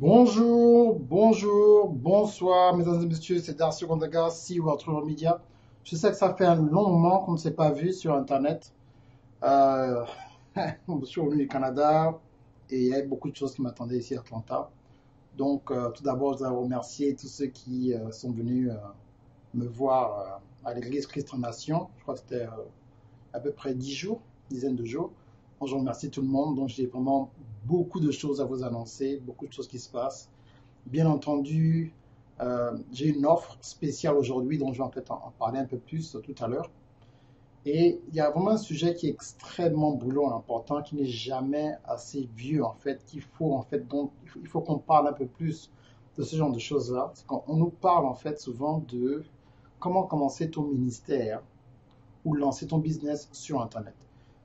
Bonjour, bonjour, bonsoir, mesdames et messieurs, c'est Darcy Gondaga, CEO True Media. Je sais que ça fait un long moment qu'on ne s'est pas vu sur Internet. Euh, je suis revenu du Canada et il y avait beaucoup de choses qui m'attendaient ici à Atlanta. Donc, tout d'abord, je voudrais remercier tous ceux qui sont venus me voir à l'église Christ en Nation. Je crois que c'était à peu près 10 jours, dizaine de jours. Donc, je remercie tout le monde. Donc, j'ai vraiment beaucoup de choses à vous annoncer, beaucoup de choses qui se passent. Bien entendu, j'ai une offre spéciale aujourd'hui dont je vais en fait en parler un peu plus tout à l'heure. Et il y a vraiment un sujet qui est extrêmement brûlant, important, qui n'est jamais assez vieux en fait, qu'il faut en fait donc il faut qu'on parle un peu plus de ce genre de choses-là. C'est qu'on nous parle en fait souvent de comment commencer ton ministère ou lancer ton business sur Internet.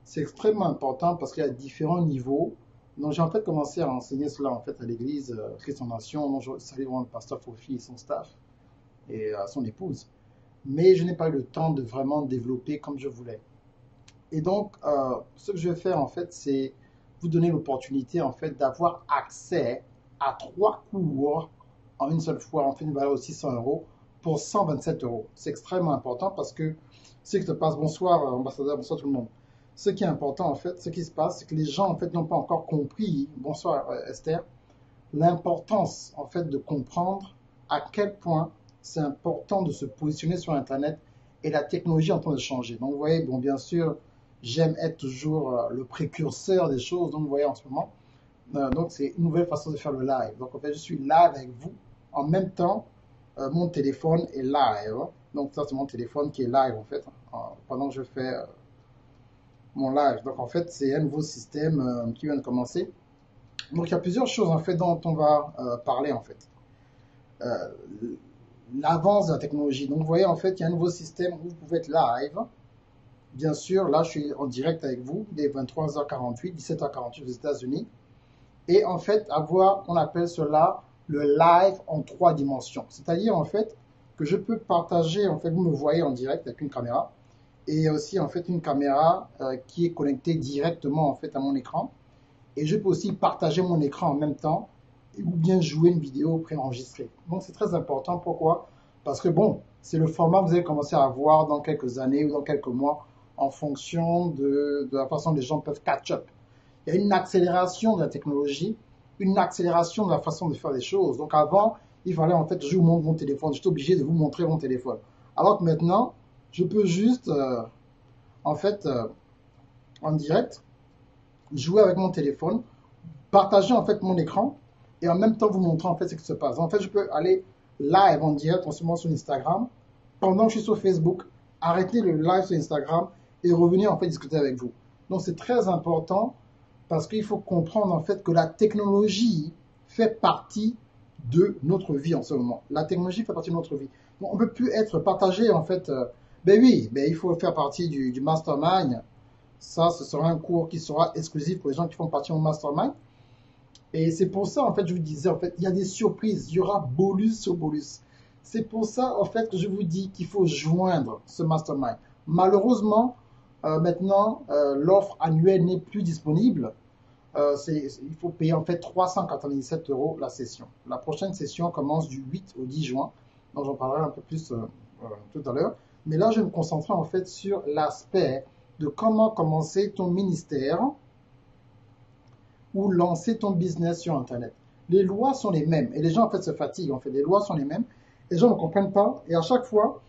C'est extrêmement important parce qu'il y a différents niveaux. Donc j'ai en fait commencé à enseigner cela en fait à l'église Christ en Nation. Donc je salue vraiment le pasteur Fofi et son staff et son épouse. Mais je n'ai pas eu le temps de vraiment développer comme je voulais. Et donc ce que je vais faire en fait, c'est vous donner l'opportunité en fait d'avoir accès à 3 cours en une seule fois. On fait une valeur de 600 euros pour 127 euros. C'est extrêmement important parce que ce qui se passe, bonsoir ambassadeur, bonsoir tout le monde. Ce qui est important en fait, ce qui se passe, c'est que les gens en fait n'ont pas encore compris, bonsoir Esther, l'importance en fait de comprendre à quel point c'est important de se positionner sur Internet et la technologie est en train de changer. Donc vous voyez, bon bien sûr, j'aime être toujours le précurseur des choses. Donc vous voyez en ce moment, donc c'est une nouvelle façon de faire le live. Donc en fait, je suis live avec vous en même temps. Mon téléphone est live. Donc ça, c'est mon téléphone qui est live en fait pendant que je fais mon live. Donc en fait, c'est un nouveau système qui vient de commencer. Donc il y a plusieurs choses en fait dont on va parler en fait. Euh, L'avance de la technologie. Donc vous voyez en fait, il y a un nouveau système où vous pouvez être live. Bien sûr, là je suis en direct avec vous dès 23h48, 17h48 aux États-Unis. Et en fait avoir, on appelle cela le live en 3 dimensions. C'est-à-dire en fait que je peux partager, en fait vous me voyez en direct avec une caméra et aussi en fait une caméra qui est connectée directement en fait à mon écran et je peux aussi partager mon écran en même temps ou bien jouer une vidéo préenregistrée. Donc c'est très important. Pourquoi? Parce que bon, c'est le format que vous allez commencer à voir dans quelques années ou dans quelques mois en fonction de la façon dont les gens peuvent catch up. Il y a une accélération de la technologie, une accélération de la façon de faire les choses. Donc avant, il fallait en fait, je vous montre mon téléphone, j'étais obligé de vous montrer mon téléphone. Alors que maintenant, je peux juste, en fait, en direct, jouer avec mon téléphone, partager en fait mon écran et en même temps vous montrer en fait ce qui se passe. En fait, je peux aller live en direct en ce moment sur Instagram pendant que je suis sur Facebook, arrêter le live sur Instagram et revenir en fait discuter avec vous. Donc c'est très important parce qu'il faut comprendre en fait que la technologie fait partie de notre vie en ce moment. La technologie fait partie de notre vie. Donc on ne peut plus être partagé en fait. Ben oui, ben il faut faire partie du mastermind. Ça, ce sera un cours qui sera exclusif pour les gens qui font partie de mon mastermind. Et c'est pour ça, en fait, je vous disais, en fait, il y a des surprises. Il y aura bonus sur bonus. C'est pour ça, en fait, que je vous dis qu'il faut joindre ce mastermind. Malheureusement, maintenant, l'offre annuelle n'est plus disponible. Il faut payer en fait 397 euros la session. La prochaine session commence du 8 au 10 juin. Donc, j'en parlerai un peu plus tout à l'heure. Mais là, je vais me concentrer en fait sur l'aspect de comment commencer ton ministère ou lancer ton business sur Internet. Les lois sont les mêmes et les gens en fait se fatiguent. En fait, les lois sont les mêmes. Les gens ne comprennent pas et à chaque fois,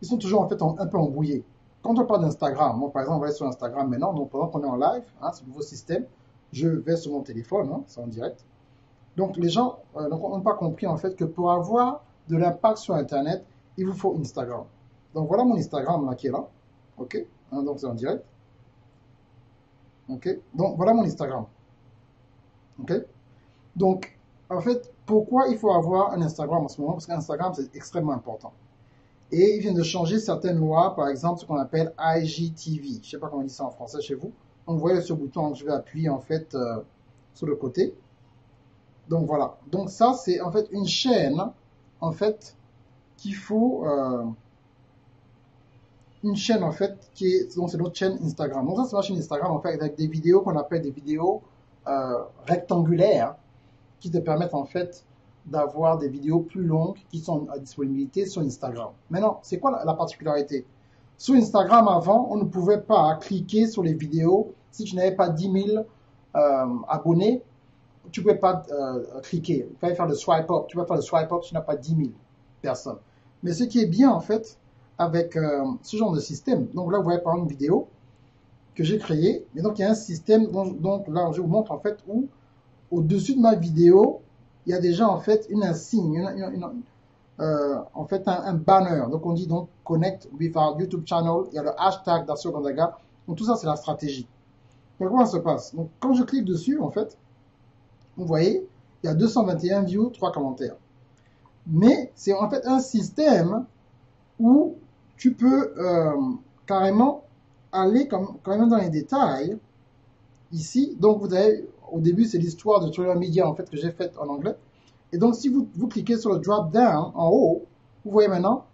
ils sont toujours en fait un peu embrouillés. Quand on parle d'Instagram, moi par exemple, on va aller sur Instagram maintenant, donc pendant qu'on est en live, hein, ce nouveau système, je vais sur mon téléphone, hein, c'est en direct. Donc les gens n'ont pas compris en fait que pour avoir de l'impact sur Internet, il vous faut Instagram. Donc voilà mon Instagram là qui est là, ok, hein, donc c'est en direct, ok. Donc voilà mon Instagram, ok. Donc, en fait, pourquoi il faut avoir un Instagram en ce moment? Parce qu'Instagram, c'est extrêmement important. Et il vient de changer certaines lois, par exemple, ce qu'on appelle IGTV. Je ne sais pas comment on dit ça en français chez vous. Donc, vous voyez ce bouton que je vais appuyer, en fait, sur le côté. Donc, voilà. Donc, ça, c'est en fait une chaîne, en fait, qu'il faut... une chaîne, en fait, qui est... Donc, c'est notre chaîne Instagram. Donc, ça, c'est ma chaîne Instagram, en fait, avec des vidéos qu'on appelle des vidéos rectangulaires qui te permettent en fait d'avoir des vidéos plus longues qui sont à disponibilité sur Instagram. Maintenant, c'est quoi la particularité? Sur Instagram, avant, on ne pouvait pas cliquer sur les vidéos si tu n'avais pas 10 000 abonnés. Tu ne pouvais pas cliquer. Il fallait faire le swipe up. Tu vas faire le swipe up, tu n'as pas 10 000 personnes. Mais ce qui est bien, en fait, avec ce genre de système, donc là, vous voyez par exemple une vidéo que j'ai créée. Et donc, il y a un système, donc là, je vous montre, en fait, où au-dessus de ma vidéo, il y a déjà, en fait, une insigne, en fait, un banner. Donc, on dit donc connect with our YouTube channel. Il y a le hashtag Darcio Gondaga. Donc, tout ça, c'est la stratégie. Donc, comment ça se passe? Donc, quand je clique dessus, en fait, vous voyez, il y a 221 views, 3 commentaires. Mais c'est en fait un système où tu peux carrément aller quand même dans les détails ici. Donc, vous avez, au début, c'est l'histoire de Tutorial Media en fait que j'ai faite en anglais. Et donc, si vous cliquez sur le drop down en haut, vous voyez maintenant,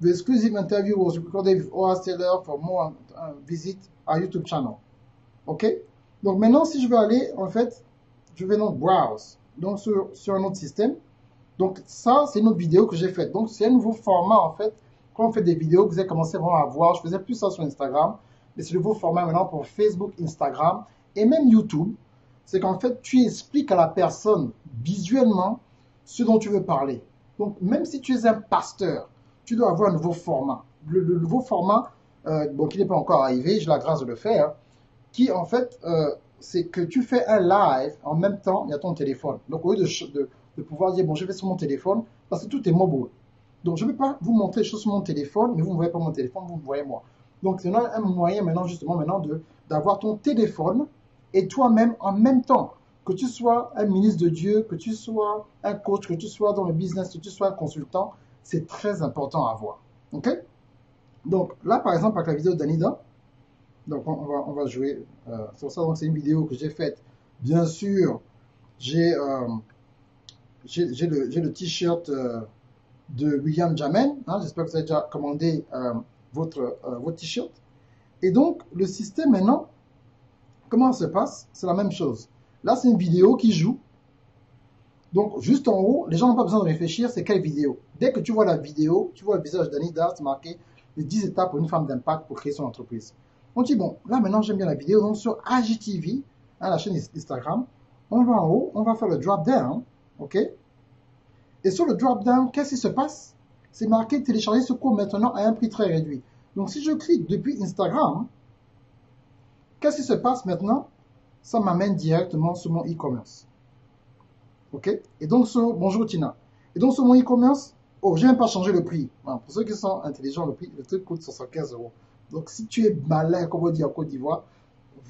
the exclusive interview was recorded with OAS Taylor for more visit our YouTube channel. OK? Donc, maintenant, si je veux aller, en fait, je vais donc browse, donc sur un autre système. Donc, ça, c'est une autre vidéo que j'ai faite. Donc, c'est un nouveau format, en fait. Quand on fait des vidéos, vous avez commencé vraiment à voir. Je faisais plus ça sur Instagram. Mais c'est le nouveau format maintenant pour Facebook, Instagram et même YouTube. C'est qu'en fait, tu expliques à la personne visuellement ce dont tu veux parler. Donc, même si tu es un pasteur, tu dois avoir un nouveau format. Le nouveau format, bon, qui n'est pas encore arrivé, j'ai la grâce de le faire, qui, en fait, c'est que tu fais un live en même temps, il y a ton téléphone. Donc, au lieu de pouvoir dire, bon, je vais sur mon téléphone, parce que tout est mobile. Donc, je ne peux pas vous montrer les choses sur mon téléphone, mais vous ne voyez pas mon téléphone, vous me voyez moi. Donc, c'est un moyen maintenant, justement, d'avoir ton téléphone et toi-même en même temps. Que tu sois un ministre de Dieu, que tu sois un coach, que tu sois dans le business, que tu sois un consultant, c'est très important à avoir. OK? Donc, là, par exemple, avec la vidéo d'Anida, donc on va jouer sur ça. Donc, c'est une vidéo que j'ai faite. Bien sûr, j'ai le t-shirt de William Jamen. Hein, j'espère que vous avez déjà commandé votre t-shirt. Et donc, le système maintenant, comment ça se passe? C'est la même chose. Là, c'est une vidéo qui joue. Donc, juste en haut, les gens n'ont pas besoin de réfléchir, c'est quelle vidéo. Dès que tu vois la vidéo, tu vois le visage d'Anida, c'est marqué les 10 étapes pour une femme d'impact pour créer son entreprise. On dit, bon, là maintenant j'aime bien la vidéo, donc sur AGTV, hein, la chaîne Instagram, on va en haut, on va faire le drop down, ok? Et sur le drop down, qu'est-ce qui se passe? C'est marqué télécharger ce cours maintenant à un prix très réduit. Donc si je clique depuis Instagram, qu'est-ce qui se passe maintenant? Ça m'amène directement sur mon e-commerce. Ok? Et donc bonjour Tina. Et donc sur mon e-commerce, oh, je n'aime pas changer le prix. Bon, pour ceux qui sont intelligents, le truc coûte 75 €. Donc, si tu es malin, comme on dit en Côte d'Ivoire,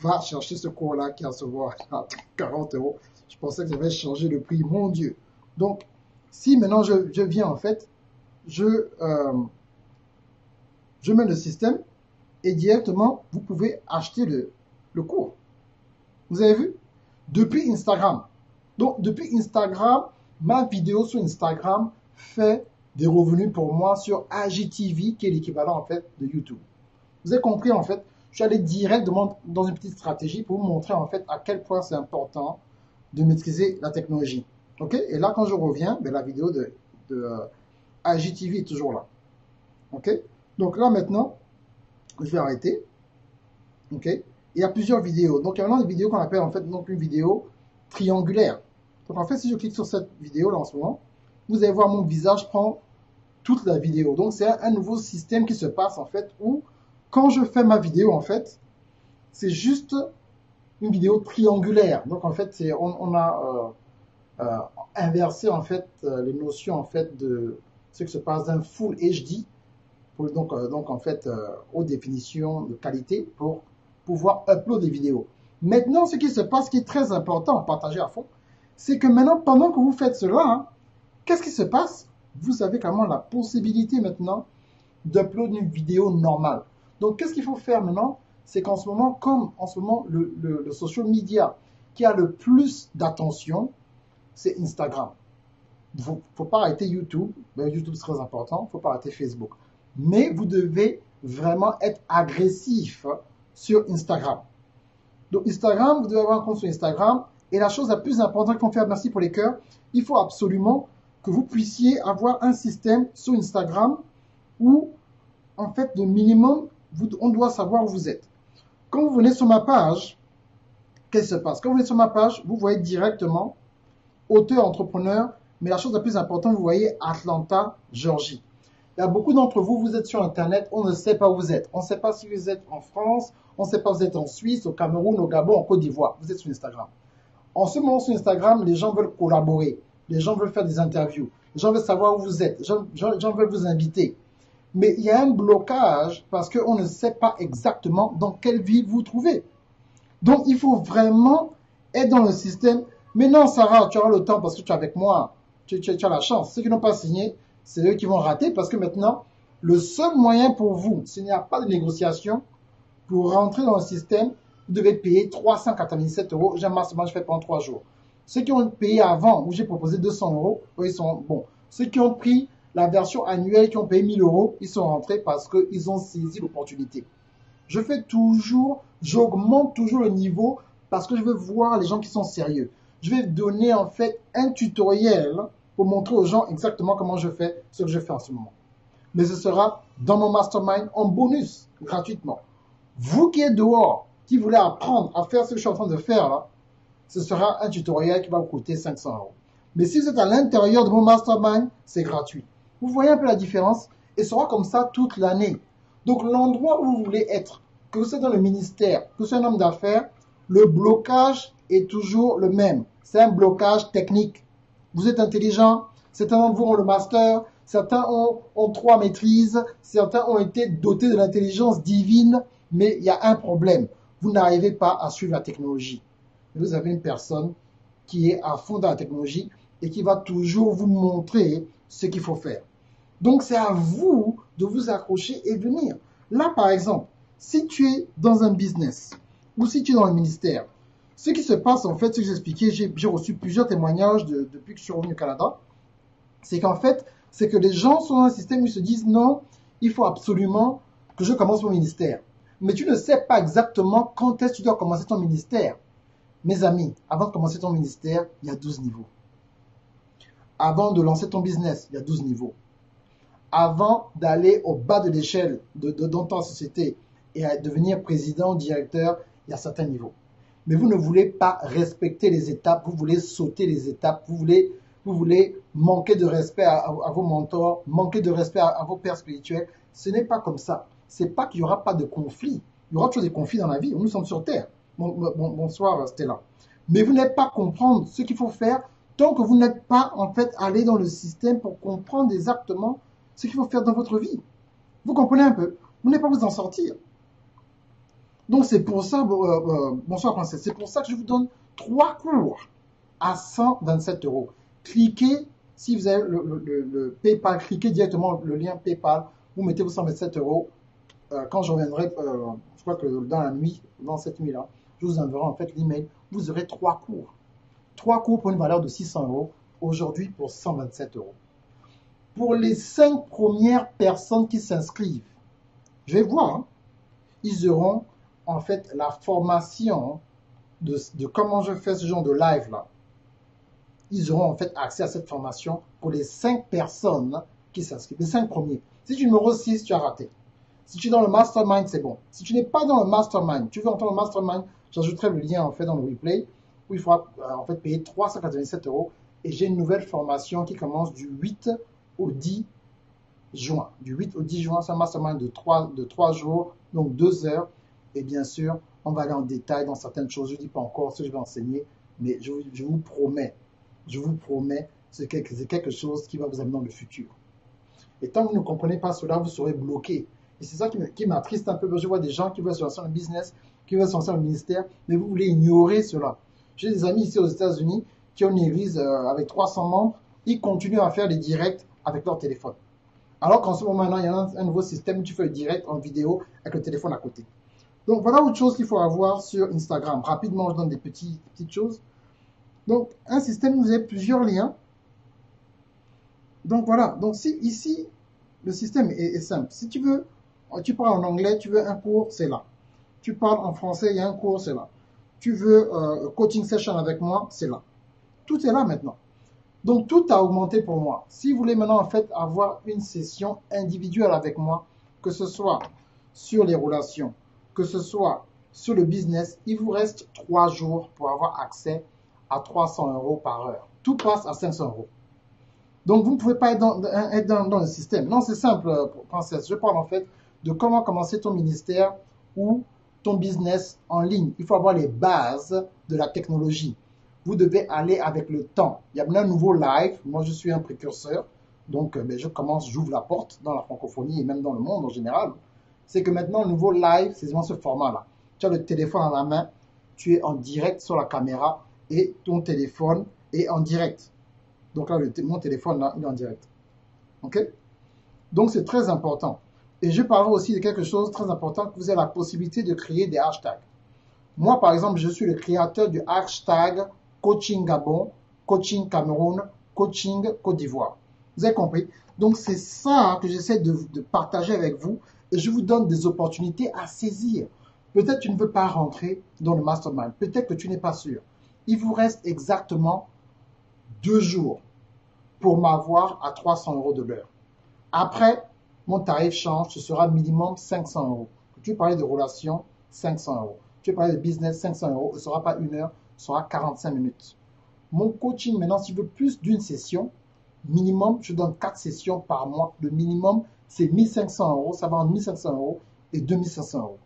va chercher ce cours-là qui a se voit à 40 €. Je pensais que ça avait changé le prix, mon Dieu. Donc, si maintenant je viens en fait, je mets le système et directement, vous pouvez acheter le cours. Vous avez vu? Depuis Instagram. Donc, depuis Instagram, ma vidéo sur Instagram fait des revenus pour moi sur AGTV, qui est l'équivalent en fait de YouTube. Vous avez compris en fait, je suis allé directement dans une petite stratégie pour vous montrer en fait à quel point c'est important de maîtriser la technologie. Ok? Et là, quand je reviens, ben, la vidéo de AGTV est toujours là. Ok? Donc là maintenant, je vais arrêter. Ok? Il y a plusieurs vidéos. Donc il y a maintenant des vidéos qu'on appelle en fait donc une vidéo triangulaire. Donc en fait, si je clique sur cette vidéo là en ce moment, vous allez voir mon visage prend toute la vidéo. Donc c'est un nouveau système qui se passe en fait où quand je fais ma vidéo, en fait, c'est juste une vidéo triangulaire. Donc, en fait, on a inversé, en fait, les notions, en fait, de ce qui se passe d'un Full HD, donc en fait, aux définitions de qualité pour pouvoir upload des vidéos. Maintenant, ce qui se passe, qui est très important à partager à fond, c'est que maintenant, pendant que vous faites cela, hein, qu'est-ce qui se passe? Vous avez carrément la possibilité maintenant d'upload une vidéo normale. Donc, qu'est-ce qu'il faut faire maintenant? C'est qu'en ce moment, comme en ce moment, le social media qui a le plus d'attention, c'est Instagram. Il ne faut pas arrêter YouTube. Ben, YouTube, c'est très important. Il ne faut pas arrêter Facebook. Mais vous devez vraiment être agressif sur Instagram. Donc, Instagram, vous devez avoir un compte sur Instagram. Et la chose la plus importante qu'on fait, merci pour les cœurs, il faut absolument que vous puissiez avoir un système sur Instagram où, en fait, le minimum, on doit savoir où vous êtes. Quand vous venez sur ma page, qu'est-ce qui se passe? Quand vous venez sur ma page, vous voyez directement auteur, entrepreneur, mais la chose la plus importante, vous voyez Atlanta, Georgie. Il y a beaucoup d'entre vous, vous êtes sur Internet, on ne sait pas où vous êtes. On ne sait pas si vous êtes en France, on ne sait pas si vous êtes en Suisse, au Cameroun, au Gabon, en Côte d'Ivoire. Vous êtes sur Instagram. En ce moment, sur Instagram, les gens veulent collaborer. Les gens veulent faire des interviews. Les gens veulent savoir où vous êtes. Les gens veulent vous inviter. Mais il y a un blocage parce qu'on ne sait pas exactement dans quelle ville vous vous trouvez. Donc, il faut vraiment être dans le système. Mais non, Sarah, tu auras le temps parce que tu es avec moi. Tu as la chance. Ceux qui n'ont pas signé, c'est eux qui vont rater parce que maintenant, le seul moyen pour vous, s'il n'y a pas de négociation, pour rentrer dans le système, vous devez payer 397 euros. J'ai un mastermind, je fais pendant 3 jours. Ceux qui ont payé avant, où j'ai proposé 200 euros, eux, ils sont bons. Ceux qui ont pris la version annuelle, qui ont payé 1000 euros, ils sont rentrés parce qu'ils ont saisi l'opportunité. Je fais toujours, j'augmente toujours le niveau parce que je veux voir les gens qui sont sérieux. Je vais donner en fait un tutoriel pour montrer aux gens exactement comment je fais ce que je fais en ce moment. Mais ce sera dans mon mastermind en bonus, gratuitement. Vous qui êtes dehors, qui voulez apprendre à faire ce que je suis en train de faire là, ce sera un tutoriel qui va vous coûter 500 euros. Mais si vous êtes à l'intérieur de mon mastermind, c'est gratuit. Vous voyez un peu la différence? Et ce sera comme ça toute l'année. Donc l'endroit où vous voulez être, que vous soyez dans le ministère, que vous soyez un homme d'affaires, le blocage est toujours le même. C'est un blocage technique. Vous êtes intelligent, certains d'entre vous ont le master, certains ont 3 maîtrises, certains ont été dotés de l'intelligence divine, mais il y a un problème. Vous n'arrivez pas à suivre la technologie. Vous avez une personne qui est à fond dans la technologie et qui va toujours vous montrer ce qu'il faut faire. Donc, c'est à vous de vous accrocher et venir. Là, par exemple, si tu es dans un business ou si tu es dans le ministère, ce qui se passe, en fait, ce que j'expliquais, j'ai reçu plusieurs témoignages depuis que je suis revenu au Canada, c'est qu'en fait, c'est que les gens sont dans un système où ils se disent non, il faut absolument que je commence mon ministère. Mais tu ne sais pas exactement quand est-ce que tu dois commencer ton ministère. Mes amis, avant de commencer ton ministère, il y a 12 niveaux. Avant de lancer ton business, il y a 12 niveaux. Avant d'aller au bas de l'échelle dans ta société et à devenir président, directeur, il y a certains niveaux. Mais vous ne voulez pas respecter les étapes, vous voulez sauter les étapes, vous voulez manquer de respect à vos mentors, manquer de respect à vos pères spirituels. Ce n'est pas comme ça. C'est pas qu'il n'y aura pas de conflit. Il y aura toujours des conflits dans la vie. Nous sommes sur Terre. Bonsoir Stella. Mais vous n'allez pas comprendre ce qu'il faut faire tant que vous n'êtes pas en fait allé dans le système pour comprendre exactement ce qu'il faut faire dans votre vie. Vous comprenez un peu? Vous n'allez pas vous en sortir. Donc c'est pour ça, bonsoir princesse, c'est pour ça que je vous donne 3 cours à 127 euros. Cliquez, si vous avez le PayPal, cliquez directement le lien PayPal, vous mettez vos 127 euros. Quand je reviendrai, je crois que dans la nuit, dans cette nuit-là, je vous enverrai en fait l'email. Vous aurez 3 cours. 3 cours pour une valeur de 600 euros. Aujourd'hui pour 127 euros. Pour les 5 premières personnes qui s'inscrivent, je vais voir, hein, ils auront en fait la formation de comment je fais ce genre de live là. Ils auront en fait accès à cette formation pour les 5 personnes qui s'inscrivent. Les 5 premiers. Si tu es numéro 6, tu as raté. Si tu es dans le mastermind, c'est bon. Si tu n'es pas dans le mastermind, tu veux entendre le mastermind, j'ajouterai le lien en fait dans le replay où il faudra en fait payer 397 euros. Et j'ai une nouvelle formation qui commence du 8 au 10 juin. Du 8 au 10 juin, c'est un mastermind de 3 jours, donc 2 heures. Et bien sûr, on va aller en détail dans certaines choses. Je ne dis pas encore ce que je vais enseigner, mais je vous promets, c'est quelque chose qui va vous amener dans le futur. Et tant que vous ne comprenez pas cela, vous serez bloqué. Et c'est ça qui m'attriste un peu. Je vois des gens qui veulent se lancer dans le business, qui veulent se lancer dans le ministère, mais vous voulez ignorer cela. J'ai des amis ici aux États-Unis qui ont une église avec 300 membres. Ils continuent à faire des directs avec leur téléphone. Alors qu'en ce moment, maintenant, il y a un nouveau système où tu fais le direct en vidéo avec le téléphone à côté. Donc, voilà autre chose qu'il faut avoir sur Instagram. Rapidement, je donne des petites choses. Donc, un système où vous avez plusieurs liens. Donc, voilà. Donc, ici, le système est simple. Si tu parles en anglais, tu veux un cours, c'est là. Tu parles en français, il y a un cours, c'est là. tu veux coaching session avec moi, c'est là. Tout est là maintenant. Donc, tout a augmenté pour moi. Si vous voulez maintenant, en fait, avoir une session individuelle avec moi, que ce soit sur les relations, que ce soit sur le business, il vous reste 3 jours pour avoir accès à 300 € par heure. Tout passe à 500 €. Donc, vous ne pouvez pas être dans le système. Non, c'est simple, princesse. Je parle en fait de comment commencer ton ministère ou ton business en ligne. Il faut avoir les bases de la technologie. Vous devez aller avec le temps. Il y a un nouveau live. Moi, je suis un précurseur. Donc, je commence, j'ouvre la porte dans la francophonie et même dans le monde en général. C'est que maintenant, le nouveau live, c'est dans ce format-là. Tu as le téléphone à la main, tu es en direct sur la caméra et ton téléphone est en direct. Donc là, mon téléphone, là, il est en direct. OK? Donc, c'est très important. Et je parlerai aussi de quelque chose de très important, que vous avez la possibilité de créer des hashtags. Moi, par exemple, je suis le créateur du hashtag Coaching Gabon, Coaching Cameroun, Coaching Côte d'Ivoire. Vous avez compris? Donc, c'est ça que j'essaie de partager avec vous et je vous donne des opportunités à saisir. Peut-être que tu ne veux pas rentrer dans le mastermind. Peut-être que tu n'es pas sûr. Il vous reste exactement 2 jours pour m'avoir à 300 € de l'heure. Après, mon tarif change, ce sera minimum 500 €. Tu veux parler de relations, 500 €. Tu veux parler de business, 500 €. Ce ne sera pas 1 heure, ce sera 45 minutes. Mon coaching, maintenant, si tu veux plus d'une session, minimum, je donne 4 sessions par mois. Le minimum, c'est 1500 €. Ça va entre 1500 € et 2500 €.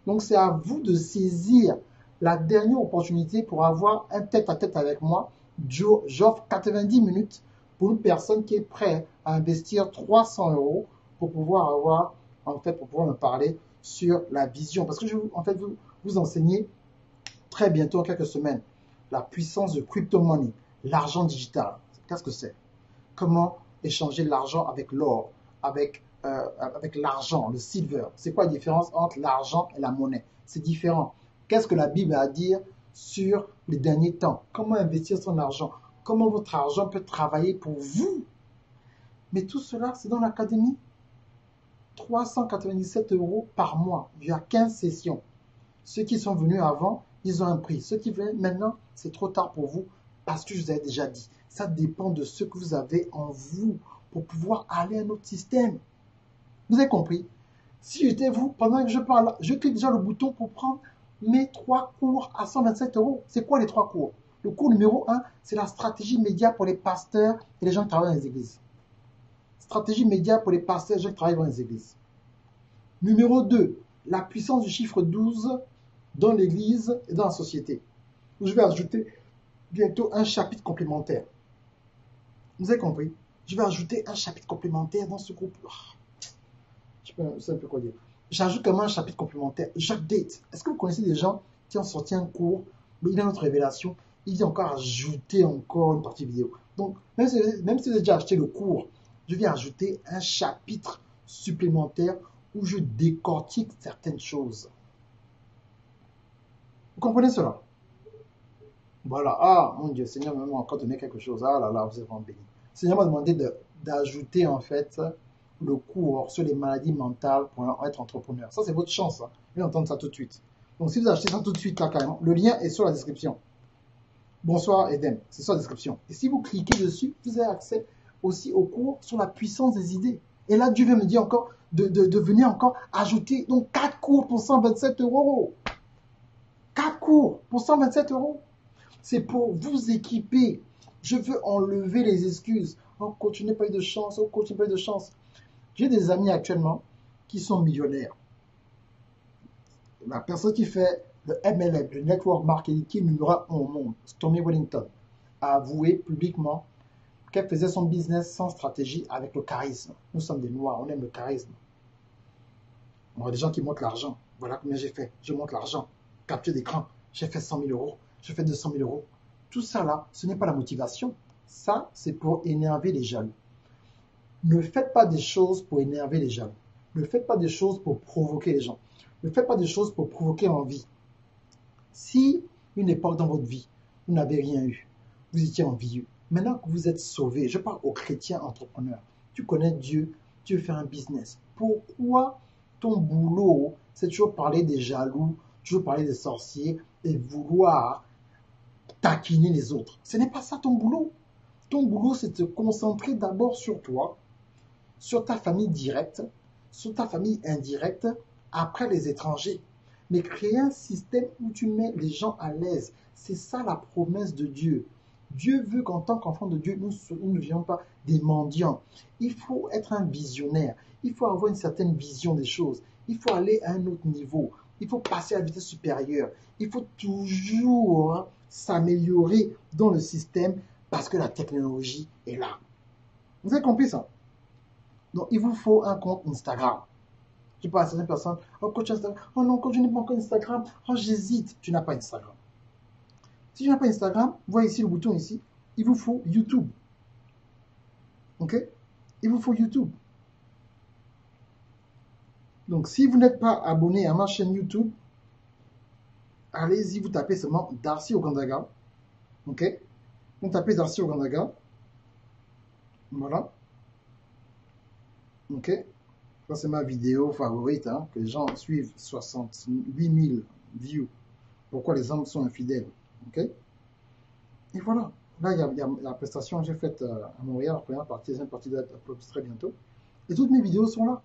Donc, c'est à vous de saisir la dernière opportunité pour avoir un tête-à-tête avec moi. J'offre 90 minutes pour une personne qui est prête à investir 300 € pour pouvoir avoir, en fait, pour pouvoir me parler sur la vision. Parce que je vais, en fait, vous enseigner très bientôt, en quelques semaines, la puissance de crypto money, l'argent digital. Qu'est-ce que c'est? Comment échanger l'argent avec l'or, avec l'argent, le silver. C'est quoi la différence entre l'argent et la monnaie? C'est différent. Qu'est-ce que la Bible a à dire sur les derniers temps? Comment investir son argent? Comment votre argent peut travailler pour vous? Mais tout cela, c'est dans l'académie. 397 € par mois. Il y a 15 sessions. Ceux qui sont venus avant, ils ont un prix. Ceux qui viennent maintenant, c'est trop tard pour vous parce que je vous ai déjà dit. Ça dépend de ce que vous avez en vous pour pouvoir aller à un autre système. Vous avez compris? Si j'étais vous, pendant que je parle, je clique déjà le bouton pour prendre mes 3 cours à 127 €. C'est quoi les 3 cours? Le cours numéro 1, c'est la stratégie média pour les pasteurs et les gens qui travaillent dans les églises. Stratégie média pour les pasteurs et les gens qui travaillent dans les églises. Numéro 2, la puissance du chiffre 12 dans l'église et dans la société. Je vais ajouter bientôt un chapitre complémentaire. Vous avez compris? Je vais ajouter un chapitre complémentaire dans ce groupe. Je sais un peu quoi dire. J'ajoute quand même un chapitre complémentaire. J'update. Est-ce que vous connaissez des gens qui ont sorti un cours, mais il a notre révélation, il vient encore ajouter encore une partie vidéo. Donc, même si vous avez déjà acheté le cours, je viens ajouter un chapitre supplémentaire où je décortique certaines choses. Vous comprenez cela? Voilà. Ah, mon Dieu, Seigneur m'a encore donné quelque chose. Ah là là, vous êtes vraiment béni. Seigneur m'a demandé d'ajouter en fait le cours sur les maladies mentales pour être entrepreneur. Ça, c'est votre chance. Hein. Je vais entendre ça tout de suite. Donc, si vous achetez ça tout de suite, là, carrément, le lien est sur la description. Bonsoir, Eden. C'est sur la description. Et si vous cliquez dessus, vous avez accès aussi au cours sur la puissance des idées. Et là, Dieu vient me dire encore de venir encore ajouter donc 4 cours pour 127 €. 4 cours pour 127 €. C'est pour vous équiper. Je veux enlever les excuses. Oh, coach, je n'ai pas eu de chance. Oh, coach, je n'ai pas eu de chance. J'ai des amis actuellement qui sont millionnaires. La personne qui fait le MLM, le Network Marketing numéro 1 au monde, Stormy Wellington, a avoué publiquement qu'elle faisait son business sans stratégie avec le charisme. Nous sommes des Noirs, on aime le charisme. On a des gens qui montrent l'argent. Voilà combien j'ai fait. Je montre l'argent. Capture d'écran. J'ai fait 100 000 €. J'ai fait 200 000 €. Tout ça là, ce n'est pas la motivation. Ça, c'est pour énerver les jaloux. Ne faites pas des choses pour énerver les jaloux. Ne faites pas des choses pour provoquer les gens. Ne faites pas des choses pour provoquer l'envie. Si une époque dans votre vie, vous n'avez rien eu, vous étiez envieux, maintenant que vous êtes sauvé, je parle aux chrétiens entrepreneurs, tu connais Dieu, tu veux faire un business. Pourquoi ton boulot, c'est toujours parler des jaloux, toujours parler des sorciers et vouloir taquiner les autres. Ce n'est pas ça ton boulot. Ton boulot, c'est de te concentrer d'abord sur toi, sur ta famille directe, sur ta famille indirecte, après les étrangers. Mais créer un système où tu mets les gens à l'aise, c'est ça la promesse de Dieu. Dieu veut qu'en tant qu'enfant de Dieu, nous ne vivions pas des mendiants. Il faut être un visionnaire. Il faut avoir une certaine vision des choses. Il faut aller à un autre niveau. Il faut passer à la vitesse supérieure. Il faut toujours s'améliorer dans le système parce que la technologie est là. Vous avez compris ça? Donc, il vous faut un compte Instagram. Tu parles à certaines personnes, oh coach Instagram, oh non coach, je n'ai pas encore Instagram, oh j'hésite. Tu n'as pas Instagram. Si tu n'as pas Instagram, voyez ici le bouton ici, il vous faut YouTube. Ok? Il vous faut YouTube. Donc, si vous n'êtes pas abonné à ma chaîne YouTube, allez-y, vous tapez seulement Darcy Ogandaga. Ok? Vous tapez Darcy Ogandaga. Voilà. Ok? Ça, c'est ma vidéo favorite, hein, que les gens suivent 68 000 views. Pourquoi les hommes sont infidèles? Ok? Et voilà. Là, il y a la prestation que j'ai faite à Montréal, la première partie, la deuxième partie doit être très bientôt. Et toutes mes vidéos sont là.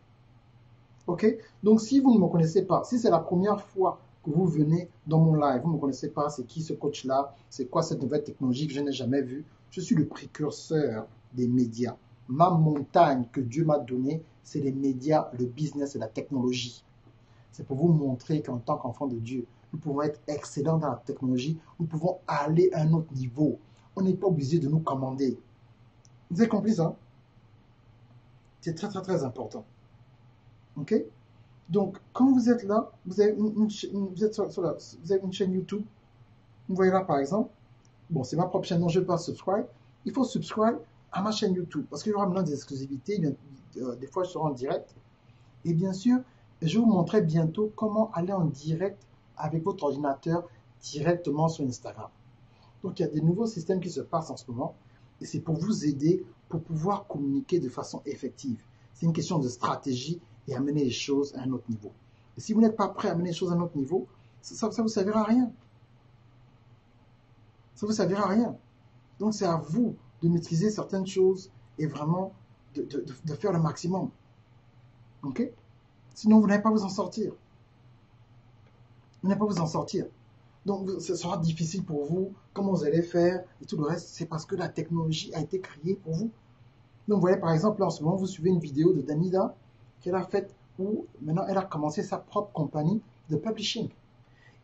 Ok? Donc, si vous ne me connaissez pas, si c'est la première fois que vous venez dans mon live, vous ne me connaissez pas, c'est qui ce coach-là, c'est quoi cette nouvelle technologie que je n'ai jamais vue, je suis le précurseur des médias. Ma montagne que Dieu m'a donnée, c'est les médias, le business et la technologie. C'est pour vous montrer qu'en tant qu'enfant de Dieu, nous pouvons être excellents dans la technologie, nous pouvons aller à un autre niveau. On n'est pas obligé de nous commander. Vous avez compris ça? C'est très, très, très important. Ok? Donc, quand vous êtes là, vous avez vous êtes vous avez une chaîne YouTube. Vous voyez là, par exemple. Bon, c'est ma propre chaîne, donc je ne vais pas subscribe. Il faut subscribe à ma chaîne YouTube parce qu'il y aura maintenant des exclusivités. Des fois, je serai en direct. Et bien sûr, je vais vous montrer bientôt comment aller en direct avec votre ordinateur directement sur Instagram. Donc, il y a des nouveaux systèmes qui se passent en ce moment. Et c'est pour vous aider pour pouvoir communiquer de façon effective. C'est une question de stratégie et amener les choses à un autre niveau. Et si vous n'êtes pas prêt à amener les choses à un autre niveau, ça ne vous servira à rien. Ça ne vous servira à rien. Donc, c'est à vous de maîtriser certaines choses et vraiment de faire le maximum. OK? Sinon, vous n'allez pas vous en sortir. Vous n'allez pas vous en sortir. Donc, ce sera difficile pour vous. Comment vous allez faire et tout le reste, c'est parce que la technologie a été créée pour vous. Donc, vous voyez, par exemple, là, en ce moment, vous suivez une vidéo de Danida qu'elle a faite où maintenant elle a commencé sa propre compagnie de publishing.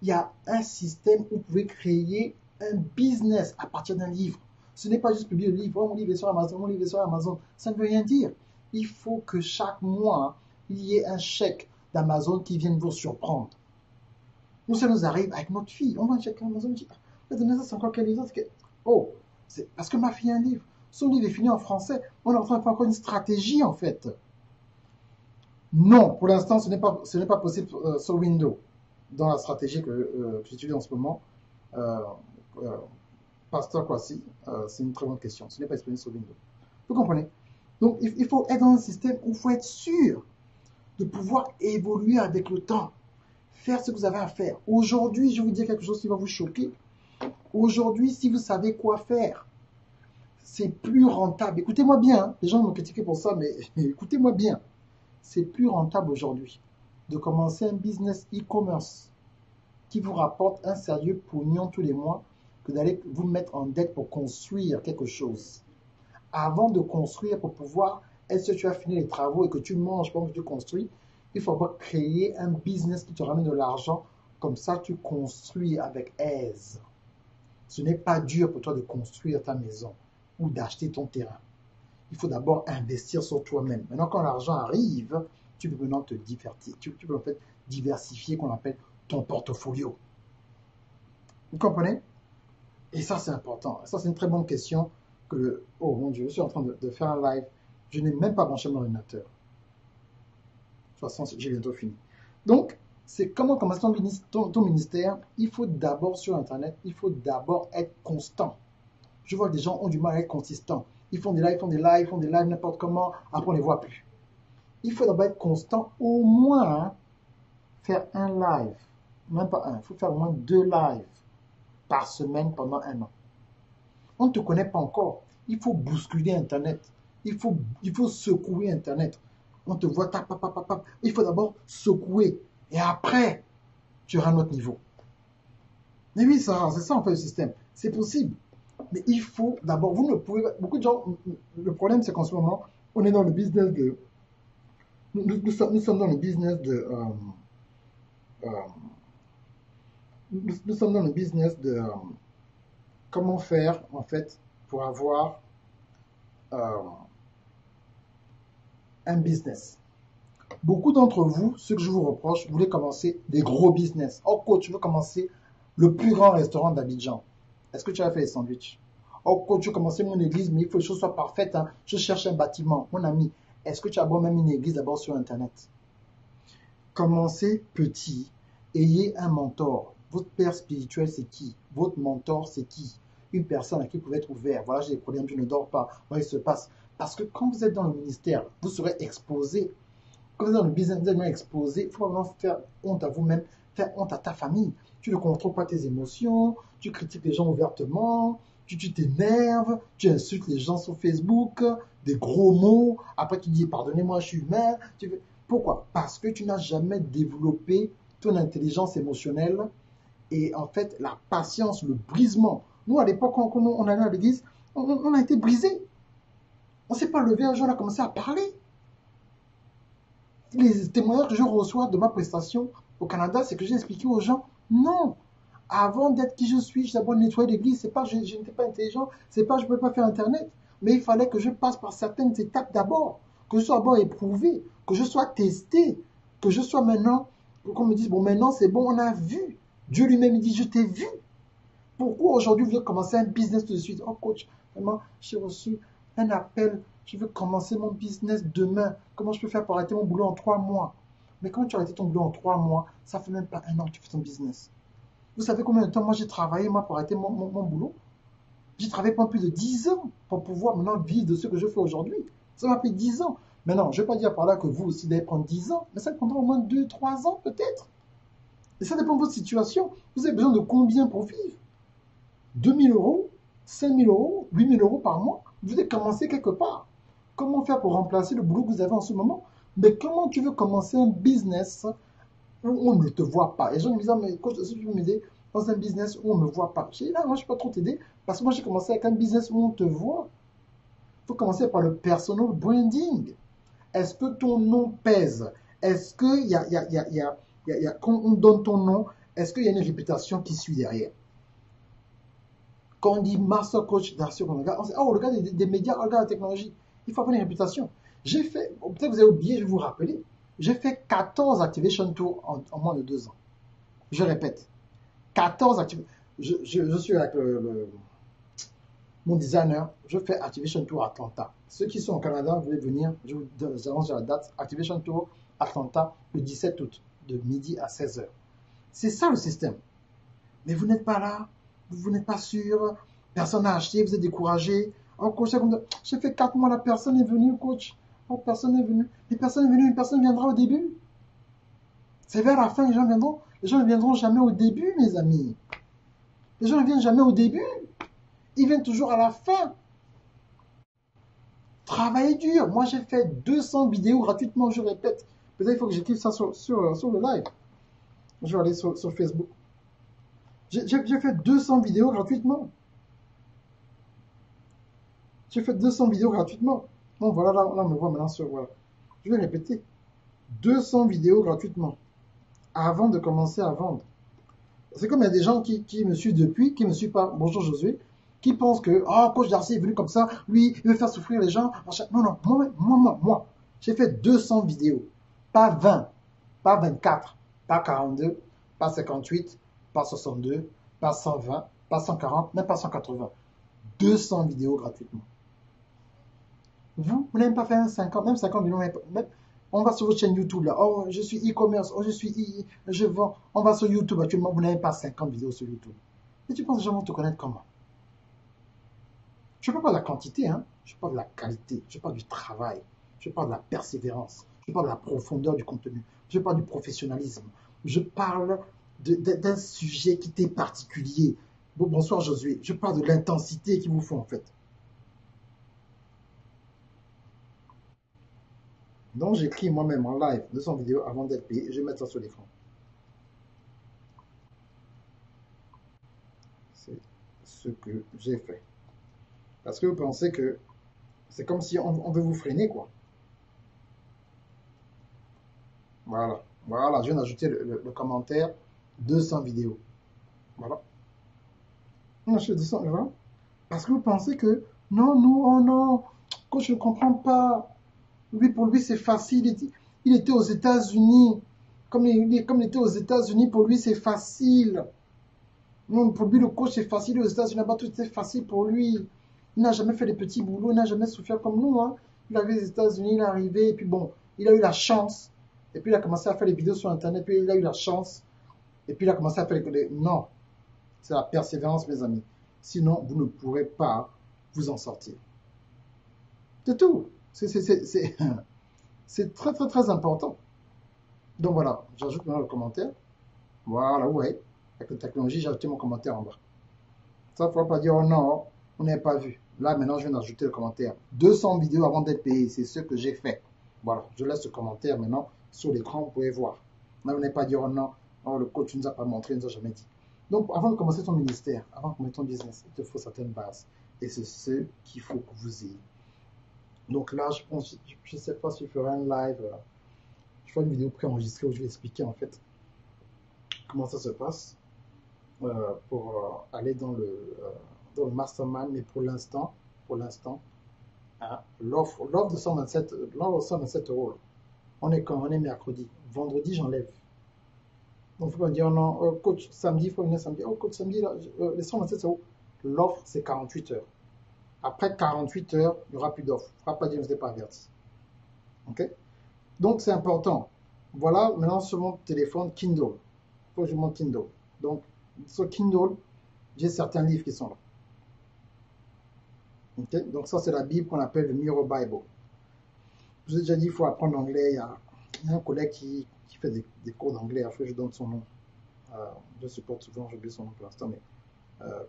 Il y a un système où vous pouvez créer un business à partir d'un livre. Ce n'est pas juste publier le livre, oh, mon livre est sur Amazon, mon livre est sur Amazon. Ça ne veut rien dire. Il faut que chaque mois, il y ait un chèque d'Amazon qui vienne vous surprendre. Nous, ça nous arrive avec notre fille. On voit un chèque d'Amazon, on dit, ah, c'est encore quel livre? Oh, c'est parce que ma fille a un livre. Son livre est fini en français. On est en train de faire encore une stratégie, en fait. Non, pour l'instant, ce n'est pas possible sur Windows. Dans la stratégie que j'utilise en ce moment, Pasteur Kwasi, c'est une très bonne question. Ce n'est pas disponible sur Windows. Vous comprenez? Donc, il faut être dans un système où il faut être sûr de pouvoir évoluer avec le temps. Faire ce que vous avez à faire. Aujourd'hui, je vais vous dire quelque chose qui va vous choquer. Aujourd'hui, si vous savez quoi faire, c'est plus rentable. Écoutez-moi bien, hein. Les gens m'ont critiqué pour ça, mais écoutez-moi bien. C'est plus rentable aujourd'hui de commencer un business e-commerce qui vous rapporte un sérieux pognon tous les mois que d'aller vous mettre en dette pour construire quelque chose. Avant de construire, pour pouvoir, est-ce que tu as fini les travaux et que tu manges pendant que tu construis, il faut créer un business qui te ramène de l'argent. Comme ça, tu construis avec aise. Ce n'est pas dur pour toi de construire ta maison ou d'acheter ton terrain. Il faut d'abord investir sur toi-même. Maintenant, quand l'argent arrive, tu peux maintenant te divertir. Tu peux en fait diversifier, qu'on appelle ton portfolio. Vous comprenez? Et ça, c'est important. Ça, c'est une très bonne question. Oh mon Dieu, je suis en train de faire un live. Je n'ai même pas branché mon ordinateur. De toute façon, j'ai bientôt fini. Donc, c'est comment commencer ton ministère. Il faut d'abord sur Internet, il faut d'abord être constant. Je vois que des gens ont du mal à être consistants. Ils font des lives, n'importe comment. Après, on ne les voit plus. Il faut d'abord être constant, au moins faire un live même pas un, il faut faire au moins 2 lives par semaine pendant un an. On ne te connaît pas encore. Il faut bousculer Internet. Il faut secouer Internet. On te voit, tap, tap, tap, tap, tap. Il faut d'abord secouer. Et après, tu auras notre niveau. Mais oui, ça, c'est ça en fait le système. C'est possible. Mais il faut d'abord, vous ne pouvez pas, beaucoup de gens, le problème c'est qu'en ce moment, on est dans le business de, nous sommes dans le business de, euh, nous sommes dans le business de comment faire en fait pour avoir euh, un business. Beaucoup d'entre vous, ce que je vous reproche, vous voulez commencer des gros business. Oh coach, tu veux commencer le plus grand restaurant d'Abidjan. Est-ce que tu as fait les sandwichs? Oh coach, tu veux commencer mon église, mais il faut que les choses soient parfaites. Hein. Je cherche un bâtiment. Mon ami, est-ce que tu as beau même une église d'abord sur Internet? Commencez petit. Ayez un mentor. Votre père spirituel, c'est qui? Votre mentor, c'est qui? Une personne à qui vous pouvez être ouvert. Voilà, j'ai des problèmes, je ne dors pas. Voilà, il se passe. Parce que quand vous êtes dans le ministère, vous serez exposé. Quand vous êtes dans le business, vous êtes exposé. Il faut vraiment faire honte à vous-même, faire honte à ta famille. Tu ne contrôles pas tes émotions, tu critiques les gens ouvertement, tu t'énerves, tu insultes les gens sur Facebook, des gros mots. Après, tu dis pardonnez-moi, je suis humain. Pourquoi? Parce que tu n'as jamais développé ton intelligence émotionnelle et en fait la patience, le brisement. Nous, à l'époque, quand on allait à l'église, on a été brisés. On ne s'est pas levé un jour, on a commencé à parler. Les témoignages que je reçois de ma prestation au Canada, c'est que j'ai expliqué aux gens, non, avant d'être qui je suis, j'ai d'abord nettoyé l'église, c'est pas je n'étais pas intelligent, c'est pas je ne pouvais pas faire Internet, mais il fallait que je passe par certaines étapes d'abord, que je sois d'abord éprouvé, que je sois testé, que je sois maintenant, qu'on me dise, bon maintenant c'est bon, on a vu. Dieu lui-même dit, je t'ai vu. Pourquoi aujourd'hui vous voulez commencer un business tout de suite? Oh coach, vraiment, j'ai reçu un appel, je veux commencer mon business demain. Comment je peux faire pour arrêter mon boulot en 3 mois? Mais quand tu as arrêté ton boulot en 3 mois, ça fait même pas un an que tu fais ton business. Vous savez combien de temps moi j'ai travaillé moi pour arrêter mon boulot? J'ai travaillé pendant plus de 10 ans pour pouvoir maintenant vivre de ce que je fais aujourd'hui. Ça m'a pris 10 ans. Maintenant, je ne vais pas dire par là que vous aussi devez prendre 10 ans, mais ça prendra au moins 2, 3 ans peut-être. Et ça dépend de votre situation. Vous avez besoin de combien pour vivre? 2 000 euros, 5 000 euros, 8 000 euros par mois. Vous devez commencer quelque part. Comment faire pour remplacer le boulot que vous avez en ce moment? Mais comment tu veux commencer un business où on ne te voit pas? Et les gens me disent, mais coach, est-ce que tu peux m'aider dans un business où on ne me voit pas? Je dis, là, moi, je ne peux pas trop t'aider parce que moi, j'ai commencé avec un business où on te voit. Il faut commencer par le personal branding. Est-ce que ton nom pèse? Est-ce qu'il quand on donne ton nom, est-ce qu'il y a une réputation qui suit derrière? Quand on dit Master Coach Darcio Konaga, on dit, oh, le gars des médias, le gars de la technologie. Il faut avoir une réputation. J'ai fait, peut-être que vous avez oublié, je vais vous rappeler, j'ai fait 14 Activation Tours en moins de 2 ans. Je répète, 14 Activation. Je suis avec mon designer, je fais Activation Tour Atlanta. Ceux qui sont au Canada, vous voulez venir, je vous annonce la date, Activation Tour Atlanta, le 17 août, de midi à 16h. C'est ça le système. Mais vous n'êtes pas là, vous n'êtes pas sûr, personne n'a acheté, vous êtes découragé. Oh, coach, j'ai fait 4 mois, la personne est venue, coach. Oh, personne n'est venue. Mais personne n'est venue, une personne viendra au début. C'est vers la fin que les gens viendront. Les gens ne viendront jamais au début, mes amis. Les gens ne viennent jamais au début. Ils viennent toujours à la fin. Travaillez dur. Moi, j'ai fait 200 vidéos gratuitement, je répète. Peut-être il faut que j'écrive ça sur le live. Je vais aller sur Facebook. J'ai fait 200 vidéos gratuitement. J'ai fait 200 vidéos gratuitement. Donc voilà, là on me voit maintenant sur... Voilà. Je vais répéter. 200 vidéos gratuitement. Avant de commencer à vendre. C'est comme il y a des gens qui me suivent depuis, qui ne me suivent pas. Bonjour Josué. Qui pensent que, oh, coach Darcy est venu comme ça, lui, il veut faire souffrir les gens. Non, non, moi. J'ai fait 200 vidéos. Pas 20, pas 24, pas 42, pas 58, pas 62, pas 120, pas 140, même pas 180. 200 vidéos gratuitement. Vous n'avez pas fait un 50, même 50 millions, même, on va sur votre chaîne YouTube là, oh je suis e-commerce, oh je vends, on va sur YouTube actuellement, vous n'avez pas 50 vidéos sur YouTube. Et tu penses que les gens vont te connaître comment? Je ne parle pas de la quantité, hein. Je parle de la qualité, je parle du travail, je parle de la persévérance, je parle de la profondeur du contenu, je parle du professionnalisme, je parle d'un sujet qui t'est particulier. Bon, bonsoir Josué, je parle de l'intensité qu'il vous faut en fait. Donc j'écris moi-même en live 200 vidéos avant d'être payé, je vais mettre ça sur l'écran. C'est ce que j'ai fait. Parce que vous pensez que c'est comme si on veut vous freiner, quoi. Voilà. Voilà, je viens d'ajouter le commentaire 200 vidéos. Voilà. Non, je fais 200, voilà. Parce que vous pensez que non, nous, oh non, coach, je ne comprends pas. Lui, pour lui, c'est facile. Il était aux États-Unis. Comme il était aux États-Unis, pour lui, c'est facile. Non, pour lui, le coach, c'est facile. Aux États-Unis, là-bas, tout était facile pour lui. Il n'a jamais fait des petits boulots, il n'a jamais souffert comme nous, hein. Il avait les États-Unis, il est arrivé, et puis bon, il a eu la chance. Et puis il a commencé à faire des vidéos sur Internet, puis il a eu la chance. Et puis il a commencé à faire les... Non, c'est la persévérance, mes amis. Sinon, vous ne pourrez pas vous en sortir. C'est tout. C'est très, très, très important. Donc voilà, j'ajoute maintenant le commentaire. Voilà, ouais. Avec la technologie, j'ai ajouté mon commentaire en bas. Ça, il ne faut pas dire, oh non, on n'avait pas vu. Là, maintenant, je viens d'ajouter le commentaire. 200 vidéos avant d'être payé, c'est ce que j'ai fait. Voilà, je laisse le commentaire maintenant sur l'écran, vous pouvez voir. Là, on n'est pas dire, oh non, oh, le coach ne nous a pas montré, il ne nous a jamais dit. Donc, avant de commencer ton ministère, avant de commencer ton business, il te faut certaines bases. Et c'est ce qu'il faut que vous ayez. Donc là, je ne sais pas si je ferai un live. Je ferai une vidéo préenregistrée où je vais expliquer en fait comment ça se passe pour aller dans le mastermind. Mais pour l'instant, hein, l'offre de 127 euros, là, on est quand on est mercredi. Vendredi, j'enlève. Donc, il faut pas dire non, coach, samedi, il faut venir samedi. Oh, coach, samedi, là, les 127 euros. L'offre, c'est 48 heures. Après 48 heures, il n'y aura plus d'offre. Il ne faudra pas dire que je n'ai pas averti. OK? Donc, c'est important. Voilà, maintenant sur mon téléphone Kindle. Il faut que je monte Kindle. Donc, sur Kindle, j'ai certains livres qui sont là. Okay? Donc, ça, c'est la Bible qu'on appelle le Mirror Bible. Je vous ai déjà dit, il faut apprendre l'anglais. Il y a un collègue qui fait des cours d'anglais. Après, je donne son nom. Je supporte souvent, j'oublie son nom pour l'instant, mais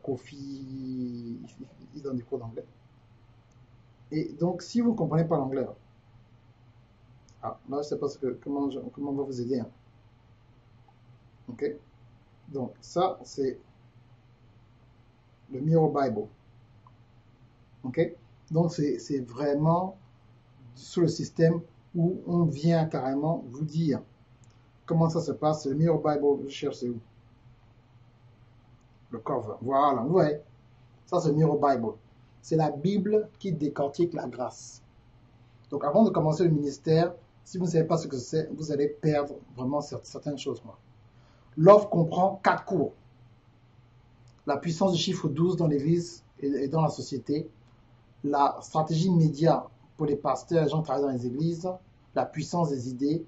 Kofi, il donne des cours d'anglais. Et donc, si vous ne comprenez pas l'anglais, là, je ne sais pas comment on va vous aider. Hein. OK? Donc, ça, c'est le Mirror Bible. OK? Donc, c'est vraiment sur le système où on vient carrément vous dire comment ça se passe. Le Mirror Bible, je cherche, c'est où? Le cover. Voilà, vous voyez. Ça, c'est le Mirror Bible. C'est la Bible qui décortique la grâce. Donc, avant de commencer le ministère, si vous ne savez pas ce que c'est, vous allez perdre vraiment certaines choses. L'offre comprend 4 cours. La puissance du chiffre 12 dans l'Église et dans la société. La stratégie média pour les pasteurs et les gens qui travaillent dans les églises. La puissance des idées.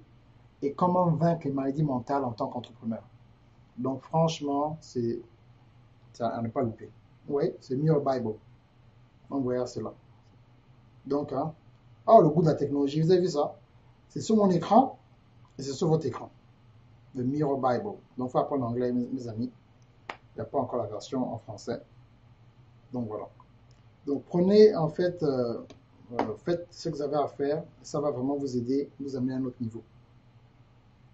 Et comment vaincre les maladies mentales en tant qu'entrepreneur. Donc, franchement, c'est à ne pas louper. Oui, c'est Mirror Bible. Donc, voilà, c'est là. Donc, hein, oh, le goût de la technologie, vous avez vu ça? C'est sur mon écran et c'est sur votre écran. Le Mirror Bible. Donc, il faut apprendre l'anglais, mes amis. Il n'y a pas encore la version en français. Donc, voilà. Donc, prenez, en fait, faites ce que vous avez à faire. Ça va vraiment vous aider, vous amener à un autre niveau.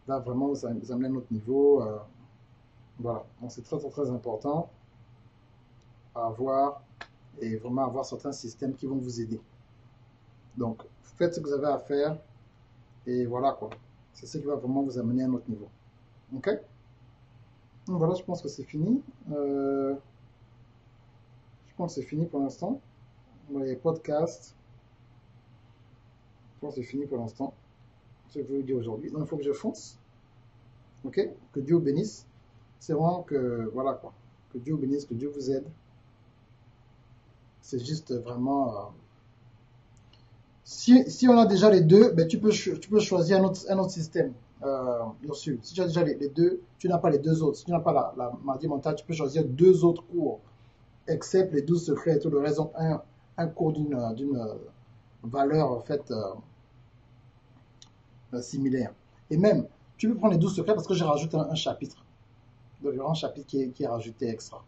Là, vraiment, vous amener à un autre niveau. Voilà. Donc, c'est très, très, très important à avoir et vraiment avoir certains systèmes qui vont vous aider. Donc, faites ce que vous avez à faire et voilà quoi. C'est ce qui va vraiment vous amener à un autre niveau. Ok? Donc voilà, je pense que c'est fini. Je pense que c'est fini pour l'instant. Les podcasts. Je pense que c'est fini pour l'instant. C'est ce que je veux vous dire aujourd'hui. Donc, il faut que je fonce. Ok? Que Dieu vous bénisse. C'est vraiment que, voilà quoi. Que Dieu vous bénisse, que Dieu vous aide. C'est juste vraiment... Si on a déjà les deux, ben tu peux choisir un autre système. Bien sûr. Si tu as déjà les deux, tu n'as pas les deux autres. Si tu n'as pas la maladie mentale, tu peux choisir 2 autres cours, except les 12 secrets et tout le reste. Un cours d'une valeur en fait similaire. Et même, tu peux prendre les 12 secrets parce que j'ai rajouté un chapitre. différents chapitres qui est rajouté extra.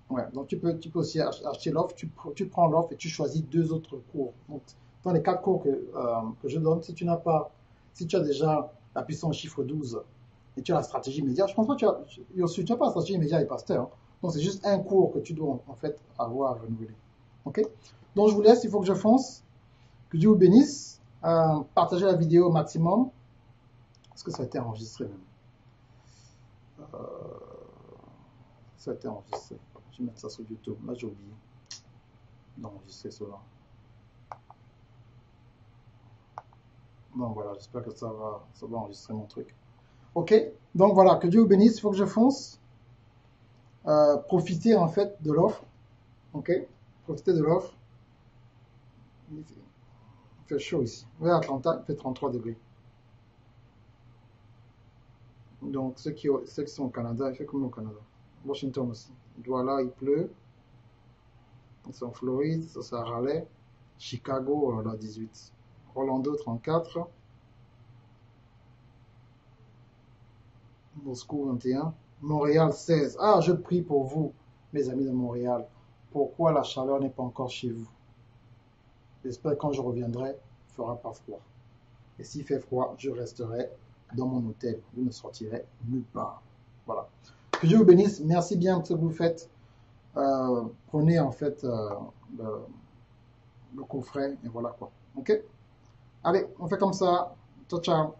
Ouais, donc tu peux aussi acheter l'offre, tu prends l'offre et tu choisis deux autres cours. Donc, dans les quatre cours que je donne, si tu as déjà la puissance chiffre 12 et tu as la stratégie média, je pense pas que tu n'as pas la stratégie média et pasteur, hein. Donc, c'est juste un cours que tu dois en fait avoir à renouveler. Ok? Donc, je vous laisse, il faut que je fonce. Que Dieu vous bénisse. Partagez la vidéo au maximum. Est-ce que ça a été enregistré même? Ça a été enregistré. Je vais mettre ça sur YouTube. Là, j'ai oublié d'enregistrer cela. Donc voilà, j'espère que ça va enregistrer mon truc. Ok, donc voilà, que Dieu vous bénisse, il faut que je fonce. Profitez en fait de l'offre. Ok, profitez de l'offre. Il fait chaud ici. Oui, à Atlanta, il fait 33 degrés. Donc ceux qui sont au Canada, il fait comme au Canada. Washington aussi. Voilà, il pleut. C'est en Floride, ça c'est à Raleigh. Chicago, là, 18. Orlando, 34. Moscou, 21. Montréal, 16. Ah, je prie pour vous, mes amis de Montréal. Pourquoi la chaleur n'est pas encore chez vous? J'espère que quand je reviendrai, il ne fera pas froid. Et s'il fait froid, je resterai dans mon hôtel. Je ne sortirai nulle part. Voilà. Que Dieu vous bénisse. Merci bien de ce que vous faites. Prenez en fait le coffret et voilà quoi. Ok? Allez, on fait comme ça. Ciao, ciao.